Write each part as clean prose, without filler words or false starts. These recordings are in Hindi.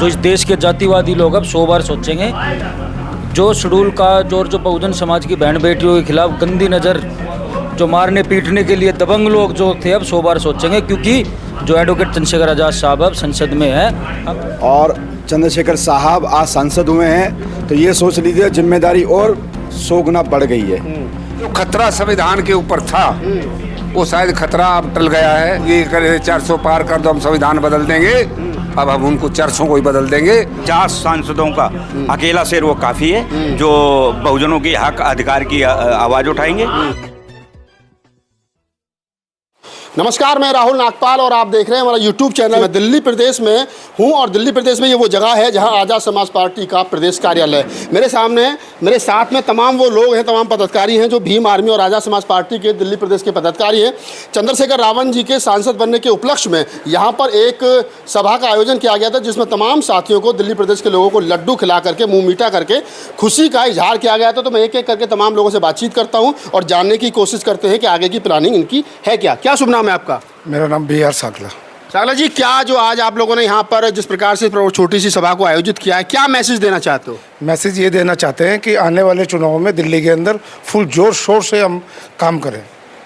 तो इस देश के जातिवादी लोग अब 100 बार सोचेंगे। जो शेड्यूल का जो बहुजन समाज की बहन बेटियों के खिलाफ गंदी नज़र, जो मारने पीटने के लिए दबंग लोग जो थे, अब 100 बार सोचेंगे, क्योंकि जो एडवोकेट चंद्रशेखर आज़ाद साहब अब संसद में है और चंद्रशेखर साहब आज सांसद हुए हैं, तो ये सोच लीजिए जिम्मेदारी और 100 गुना बढ़ गई है। जो खतरा संविधान के ऊपर था वो शायद खतरा अब टल गया है। ये करे 400 पार कर दो हम संविधान बदल देंगे, अब हम उनको 400 को ही बदल देंगे। 50 सांसदों का अकेला शेर वो काफ़ी है जो बहुजनों की हक अधिकार की आवाज़ उठाएंगे। नमस्कार, मैं राहुल नागपाल और आप देख रहे हैं हमारा यूट्यूब चैनल। मैं दिल्ली प्रदेश में हूं और दिल्ली प्रदेश में ये वो जगह है जहां आज़ाद समाज पार्टी का प्रदेश कार्यालय है। मेरे साथ में तमाम वो लोग हैं, तमाम पदाधिकारी हैं जो भीम आर्मी और आज़ाद समाज पार्टी के दिल्ली प्रदेश के पदाधिकारी हैं। चंद्रशेखर रावण जी के सांसद बनने के उपलक्ष्य में यहाँ पर एक सभा का आयोजन किया गया था, जिसमें तमाम साथियों को, दिल्ली प्रदेश के लोगों को लड्डू खिला करके, मुँह मीठा करके खुशी का इजहार किया गया था। तो मैं एक एक करके तमाम लोगों से बातचीत करता हूँ और जानने की कोशिश करते हैं कि आगे की प्लानिंग इनकी है क्या। क्या शुभ नाम है आपका? मेरा नाम BR साकला। साकला जी, क्या जो आज आप लोगों ने यहाँ पर जिस प्रकार से छोटी सी सभा को आयोजित किया है, क्या मैसेज देना चाहते हो? मैसेज ये देना चाहते हैं कि आने वाले चुनाव में दिल्ली के अंदर फुल जोर शोर से हम काम करें।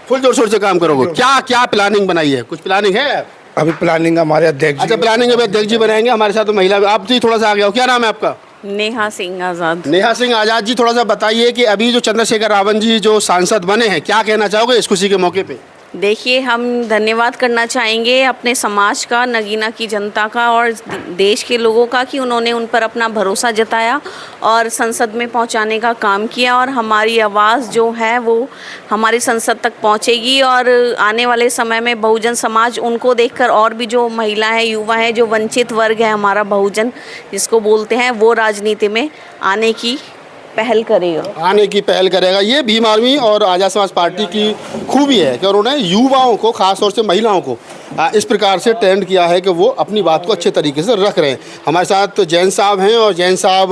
फुल जोर शोर से काम करोगे? क्या क्या प्लानिंग बनाई है? कुछ प्लानिंग है? अभी प्लानिंग हमारे अध्यक्ष। अच्छा, प्लानिंग अभी अध्यक्ष जी बनाएंगे। हमारे साथ तो महिला, आप जी थोड़ा सा आगे आओ। क्या नाम है आपका? नेहा सिंह आज़ाद। नेहा सिंह आज़ाद जी, थोड़ा सा बताइए कि अभी जो चंद्रशेखर रावण जी जो सांसद बने हैं, क्या कहना चाहोगे इस खुशी के मौके पे? देखिए, हम धन्यवाद करना चाहेंगे अपने समाज का, नगीना की जनता का और देश के लोगों का कि उन्होंने उन पर अपना भरोसा जताया और संसद में पहुंचाने का काम किया। और हमारी आवाज़ जो है वो हमारी संसद तक पहुंचेगी और आने वाले समय में बहुजन समाज उनको देखकर और भी जो महिला है, युवा है, जो वंचित वर्ग है हमारा बहुजन जिसको बोलते हैं, वो राजनीति में आने की पहल करेगा। ये भीम आर्मी और आज़ाद समाज पार्टी की खूबी है कि उन्होंने युवाओं को, खास तौर से महिलाओं को इस प्रकार से ट्रेंड किया है कि वो अपनी बात को अच्छे तरीके से रख रहे हैं। हमारे साथ जैन साहब हैं और जैन साहब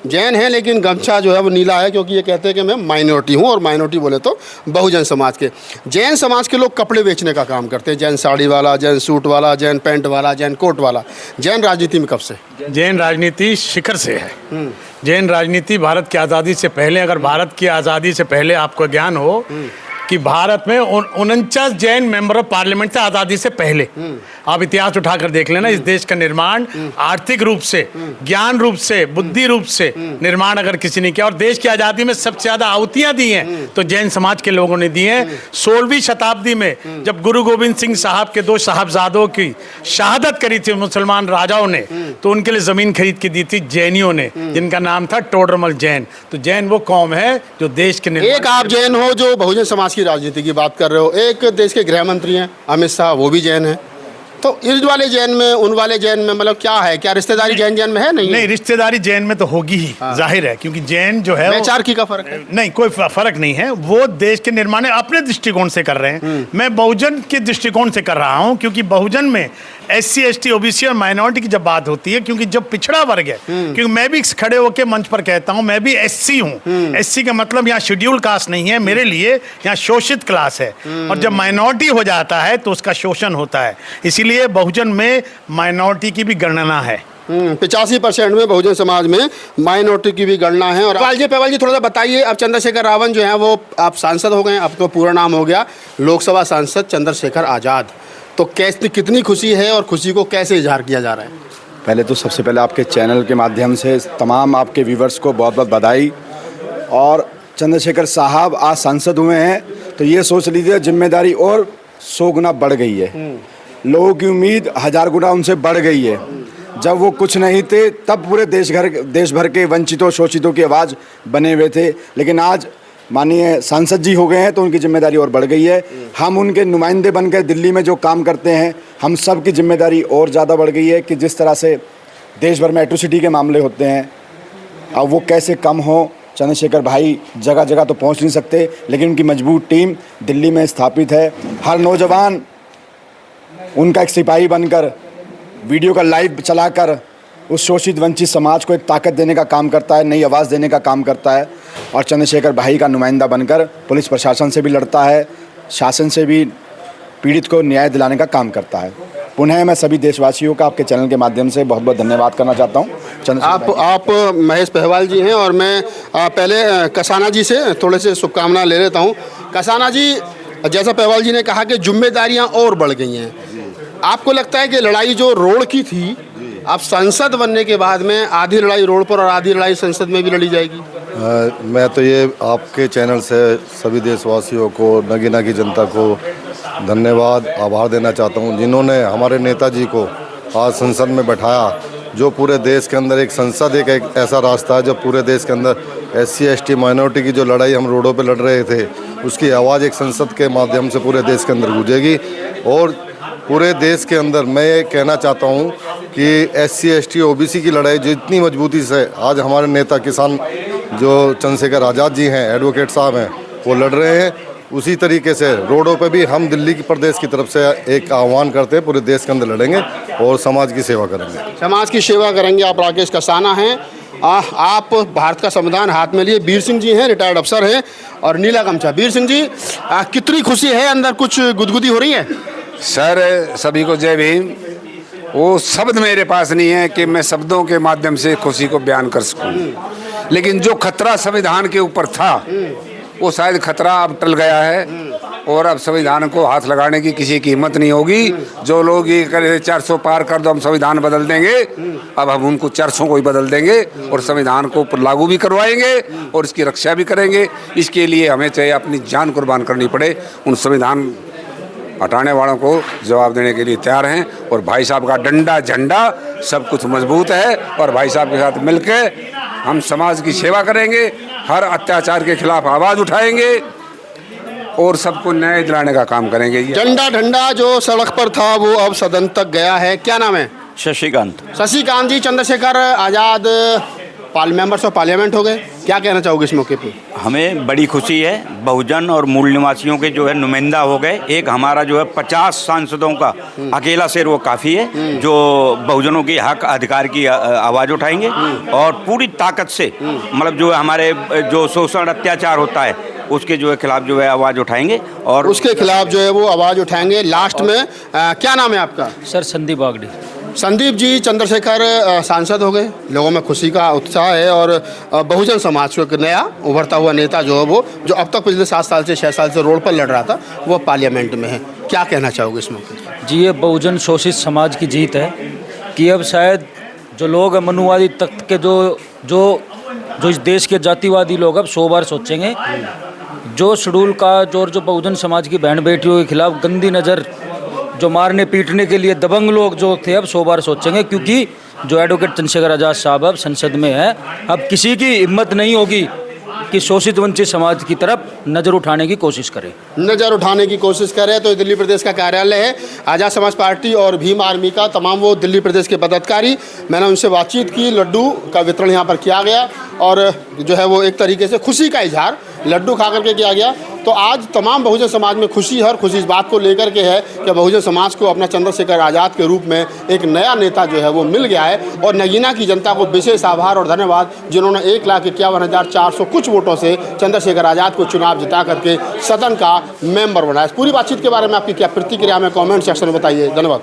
जैन हैं, लेकिन गमछा जो है वो नीला है, क्योंकि ये कहते हैं कि मैं माइनॉरिटी हूँ और माइनॉरिटी बोले तो बहुजन समाज के। जैन समाज के लोग कपड़े बेचने का काम करते हैं, जैन साड़ी वाला, जैन सूट वाला, जैन पैंट वाला, जैन कोट वाला। जैन राजनीति में कब से? जैन राजनीति शिखर से है। जैन राजनीति भारत की आज़ादी से पहले, अगर भारत की आज़ादी से पहले आपको ज्ञान हो कि भारत में 49 जैन मेंबर ऑफ पार्लियामेंट थे आज़ादी से पहले। आप इतिहास उठाकर देख लेना। इस देश का निर्माण आर्थिक रूप से, ज्ञान रूप से, बुद्धि रूप से निर्माण अगर किसी ने किया और देश की आज़ादी में सबसे ज़्यादा आहुतियाँ दी हैं तो जैन समाज के लोगों ने दी हैं। 16वीं शताब्दी में जब गुरु गोविंद सिंह साहब के 2 साहबजादों की शहादत करी थी मुसलमान राजाओं ने, तो उनके लिए ज़मीन खरीद के दी थी जैनियों ने, जिनका नाम था टोडरमल जैन। तो जैन वो कौम है जो देश के निर्माण। एक आप जैन हो जो बहुजन समाज राजनीति की बात कर रहे हो, एक देश के गृह मंत्री हैं अमित शाह, वो भी जैन है। तो इस वाले जैन में, उन वाले जैन में मतलब क्या है? क्या रिश्तेदारी जैन में है? नहीं, रिश्तेदारी जैन में तो होगी ही, जाहिर है, क्योंकि जैन जो है चारकी का फर्क है। नहीं, कोई फर्क नहीं है। वो देश के निर्माण अपने दृष्टिकोण से कर रहे हैं। मैं बहुजन के दृष्टिकोण से कर रहा हूँ, क्योंकि बहुजन में SC ST OBC और माइनॉरिटी की जब बात होती है, क्योंकि जब पिछड़ा वर्ग है, क्योंकि मैं भी खड़े होकर मंच पर कहता हूँ, मैं भी SC हूँ। SC का मतलब यहाँ शेड्यूल कास्ट नहीं है, मेरे लिए यहाँ शोषित क्लास है। और जब माइनॉरिटी हो जाता है तो उसका शोषण होता है। इसीलिए बहुजन में माइनॉरिटी की भी गणना है। 85% में बहुजन समाज में माइनॉरिटी की भी गणना है। और पहवाल जी थोड़ा सा बताइए, अब चंद्रशेखर रावण जो है वो आप सांसद हो गए, अब तो पूरा नाम हो गया लोकसभा सांसद चंद्रशेखर आज़ाद। तो कैसे, कितनी खुशी है और खुशी को कैसे इजहार किया जा रहा है? पहले तो सबसे पहले आपके चैनल के माध्यम से तमाम आपके व्यूवर्स को बहुत बहुत बधाई। और चंद्रशेखर साहब आज सांसद हुए हैं, तो ये सोच लीजिए जिम्मेदारी और 100 गुना बढ़ गई है। लोगों की उम्मीद 1000 गुना उनसे बढ़ गई है। जब वो कुछ नहीं थे तब पूरे देश भर के वंचितों, शोषितों की आवाज़ बने हुए थे, लेकिन आज माननीय सांसद जी हो गए हैं तो उनकी जिम्मेदारी और बढ़ गई है। हम उनके नुमाइंदे बनकर दिल्ली में जो काम करते हैं, हम सब की जिम्मेदारी और ज़्यादा बढ़ गई है कि जिस तरह से देश भर में एट्रोसिटी के मामले होते हैं, अब वो कैसे कम हो। चंद्रशेखर भाई जगह जगह तो पहुंच नहीं सकते, लेकिन उनकी मजबूत टीम दिल्ली में स्थापित है। हर नौजवान उनका एक सिपाही बनकर वीडियो का लाइव चलाकर उस शोषित वंचित समाज को एक ताकत देने का काम करता है, नई आवाज़ देने का काम करता है। और चंद्रशेखर भाई का नुमाइंदा बनकर पुलिस प्रशासन से भी लड़ता है, शासन से भी पीड़ित को न्याय दिलाने का काम करता है। पुनः मैं सभी देशवासियों का आपके चैनल के माध्यम से बहुत बहुत धन्यवाद करना चाहता हूँ। आप महेश पहवाल जी हैं और मैं पहले कसाना जी से थोड़े से शुभकामना ले लेता हूँ। कसाना जी, जैसा पहवाल जी ने कहा कि जिम्मेदारियां और बढ़ गई हैं, आपको लगता है कि लड़ाई जो रोड की थी, अब संसद बनने के बाद में आधी लड़ाई रोड पर और आधी लड़ाई संसद में भी लड़ी जाएगी? मैं तो ये आपके चैनल से सभी देशवासियों को, नगीना की जनता को धन्यवाद, आभार देना चाहता हूँ, जिन्होंने हमारे नेताजी को आज संसद में बैठाया। जो पूरे देश के अंदर एक संसद एक ऐसा रास्ता है जो पूरे देश के अंदर SC ST माइनॉरिटी की जो लड़ाई हम रोडों पे लड़ रहे थे, उसकी आवाज़ एक संसद के माध्यम से पूरे देश के अंदर गूंजेगी। और पूरे देश के अंदर मैं ये कहना चाहता हूँ कि SC ST OBC की लड़ाई जो इतनी मजबूती से आज हमारे नेता किसान जो चंद्रशेखर आज़ाद जी हैं, एडवोकेट साहब हैं, वो लड़ रहे हैं, उसी तरीके से रोडों पे भी हम दिल्ली की प्रदेश की तरफ से एक आह्वान करते हैं, पूरे देश के अंदर लड़ेंगे और समाज की सेवा करेंगे। समाज की सेवा करेंगे। आप राकेश कसाना हैं, आप भारत का संविधान हाथ में लिए। वीर सिंह जी हैं, रिटायर्ड अफसर हैं, और नीला गमछा। वीर सिंह जी, कितनी खुशी है, अंदर कुछ गुदगुदी हो रही है? सर, सभी को जय भीम। वो शब्द मेरे पास नहीं है कि मैं शब्दों के माध्यम से खुशी को बयान कर सकूं, लेकिन जो खतरा संविधान के ऊपर था वो शायद खतरा अब टल गया है और अब संविधान को हाथ लगाने की किसी की हिम्मत नहीं होगी। जो लोग ये करे 400 पार कर दो हम संविधान बदल देंगे, अब हम उनको 400 को ही बदल देंगे और संविधान को लागू भी करवाएंगे और इसकी रक्षा भी करेंगे। इसके लिए हमें चाहे अपनी जान कुर्बान करनी पड़े, उन संविधान हटाने वालों को जवाब देने के लिए तैयार हैं। और भाई साहब का डंडा झंडा सब कुछ मजबूत है और भाई साहब के साथ मिलकर हम समाज की सेवा करेंगे, हर अत्याचार के खिलाफ आवाज़ उठाएंगे और सबको न्याय दिलाने का काम करेंगे। झंडा डंडा जो सड़क पर था वो अब सदन तक गया है। क्या नाम है? शशिकांत। शशिकांत जी, Chandrashekhar Azad members of parliament हो गए, क्या कहना चाहोगे इस मौके पे? हमें बड़ी खुशी है, बहुजन और मूल निवासियों के जो है नुमाइंदा हो गए। एक हमारा जो है 50 सांसदों का अकेला शेर वो काफ़ी है, जो बहुजनों की हक अधिकार की आवाज़ उठाएंगे और पूरी ताकत से मतलब जो हमारे जो शोषण अत्याचार होता है उसके जो है खिलाफ जो है आवाज़ उठाएंगे और उसके खिलाफ जो है वो आवाज़ उठाएंगे। लास्ट में क्या नाम है आपका? सर संदीप बागड़ी। संदीप जी, चंद्रशेखर सांसद हो गए, लोगों में खुशी का उत्साह है और बहुजन समाज को एक नया उभरता हुआ नेता जो है वो, जो अब तक पिछले 7 साल से 6 साल से रोड पर लड़ रहा था, वो पार्लियामेंट में है। क्या कहना चाहोगे इस मौके पर? जी, ये बहुजन शोषित समाज की जीत है कि अब शायद जो लोग मनुवादी तख्त के जो इस देश के जातिवादी लोग अब 100 बार सोचेंगे। जो शेड्यूल कास्ट और जो बहुजन समाज की बहन बेटियों के खिलाफ गंदी नज़र जो मारने पीटने के लिए दबंग लोग जो थे अब 100 बार सोचेंगे, क्योंकि जो एडवोकेट चंद्रशेखर आज़ाद साहब अब संसद में है, अब किसी की हिम्मत नहीं होगी कि शोषित वंचित समाज की तरफ नज़र उठाने की कोशिश करे। नज़र उठाने की कोशिश करे तो दिल्ली प्रदेश का कार्यालय है आज़ाद समाज पार्टी और भीम आर्मी का, तमाम वो दिल्ली प्रदेश के पदाधिकारी, मैंने उनसे बातचीत की। लड्डू का वितरण यहाँ पर किया गया और जो है वो एक तरीके से खुशी का इजहार लड्डू खा करके किया गया। तो आज तमाम बहुजन समाज में खुशी है और खुशी इस बात को लेकर के है कि बहुजन समाज को अपना चंद्रशेखर आज़ाद के रूप में एक नया नेता जो है वो मिल गया है। और नगीना की जनता को विशेष आभार और धन्यवाद, जिन्होंने 1,51,400 कुछ वोटों से चंद्रशेखर आज़ाद को चुनाव जिता करके सदन का मेंबर बनाया। पूरी बातचीत के बारे में आपकी क्या प्रतिक्रिया में कमेंट सेक्शन में बताइए। धन्यवाद।